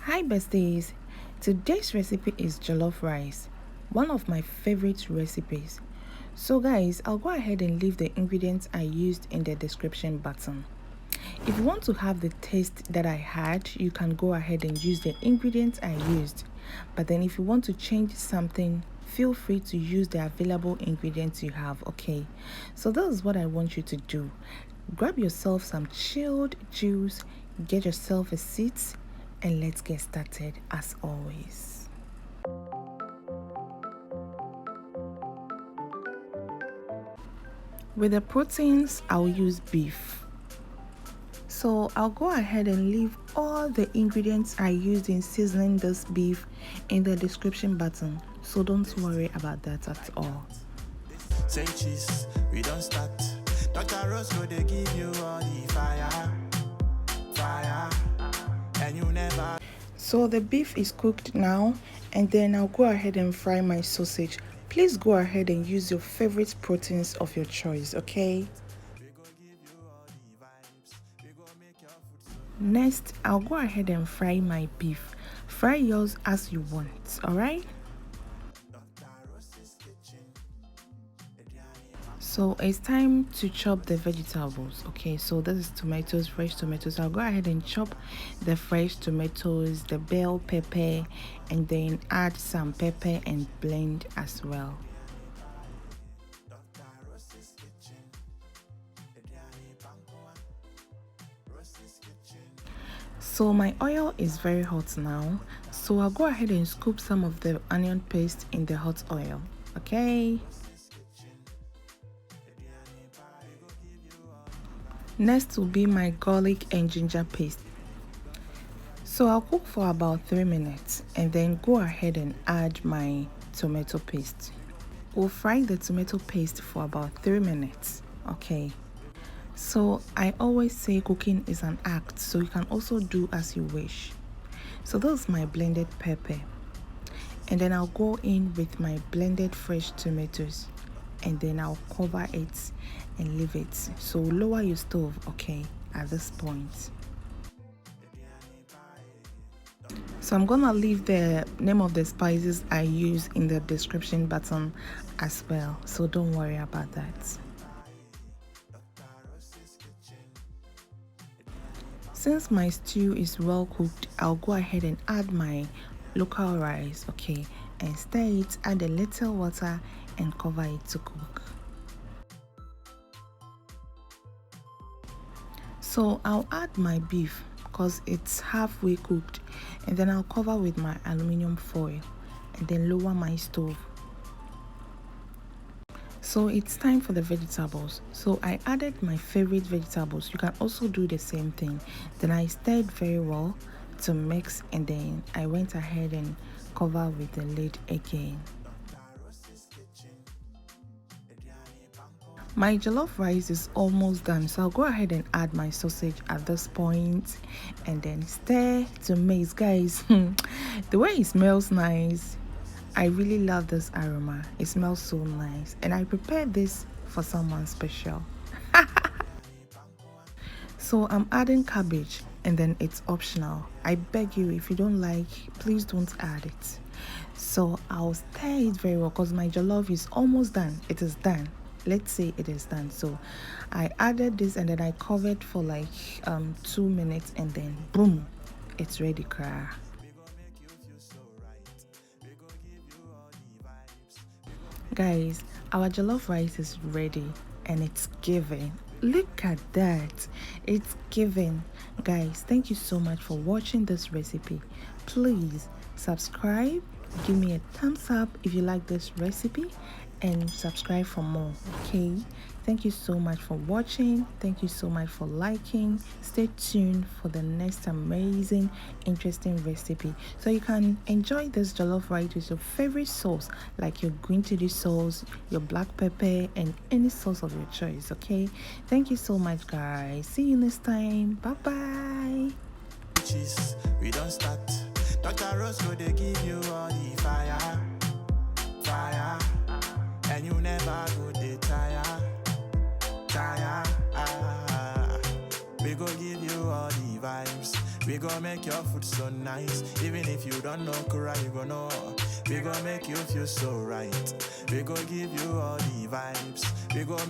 Hi besties, today's recipe is jollof rice, one of my favorite recipes. So guys, I'll go ahead and leave the ingredients I used in the description button. If you want to have the taste that I had, you can go ahead and use the ingredients I used. But then if you want to change something, feel free to use the available ingredients you have, okay? So this is what I want you to do. Grab yourself some chilled juice, get yourself a seat, and let's get started as always. With the proteins, I'll use beef. So I'll go ahead and leave all the ingredients I used in seasoning this beef in the description button. So don't worry about that at all. Say cheese, we don't start. Dr. Roscoe, they give you all the fire, and you never. So the beef is cooked now, and then I'll go ahead and fry my sausage. Please go ahead and use your favorite proteins of your choice, okay? Next, I'll go ahead and fry my beef. Fry yours as you want, alright? So it's time to chop the vegetables. Okay, so this is tomatoes, fresh tomatoes. I'll go ahead and chop the fresh tomatoes, the bell pepper, and then add some pepper and blend as well. So my oil is very hot now, so I'll go ahead and scoop some of the onion paste in the hot oil. Okay. Next will be my garlic and ginger paste. So I'll cook for about 3 minutes and then go ahead and add my tomato paste. We'll fry the tomato paste for about 3 minutes. Okay. So I always say cooking is an act, so you can also do as you wish. So this is my blended pepper. And then I'll go in with my blended fresh tomatoes. And then I'll cover it and leave it. So lower your stove, okay, at this point. So I'm gonna leave the name of the spices I use in the description button as well, so don't worry about that. Since my stew is well cooked, I'll go ahead and add my local rice, okay, and stir it, add a little water and cover it to cook. So I'll add my beef because it's halfway cooked, and then I'll cover with my aluminum foil and then lower my stove. So it's time for the vegetables. So I added my favorite vegetables. You can also do the same thing. Then I stirred very well to mix, and then I went ahead and cover with the lid again. My jollof rice is almost done, so I'll go ahead and add my sausage at this point and then stir to mix. Guys, the way it smells nice. I really love this aroma. It smells so nice, and I prepared this for someone special. So I'm adding cabbage, and then it's optional. I beg you, if you don't like, please don't add it. So I'll stir it very well because my jollof is almost done. It is done. Let's say it is done. So I added this and then I covered for like 2 minutes, and then boom, it's ready. Cry. Guys, our jollof rice is ready and it's giving. Look at that, it's giving. Guys, thank you so much for watching this recipe. Please subscribe, give me a thumbs up if you like this recipe, and subscribe for more. Okay, thank you so much for watching. Thank you so much for liking. Stay tuned for the next amazing interesting recipe, so you can enjoy this jollof rice with your favorite sauce, like your green chili sauce, your black pepper, and any sauce of your choice. Okay, thank you so much guys. See you next time. Bye bye. Cheese, we don't start. Dr. Roscoe, they give you all the fire, and you never go they tire. We go give you all the vibes. We gon' make your food so nice. Even if you don't know Kura, you gon' know. We gon' make you feel so right. We gon' give you all the vibes. We gon'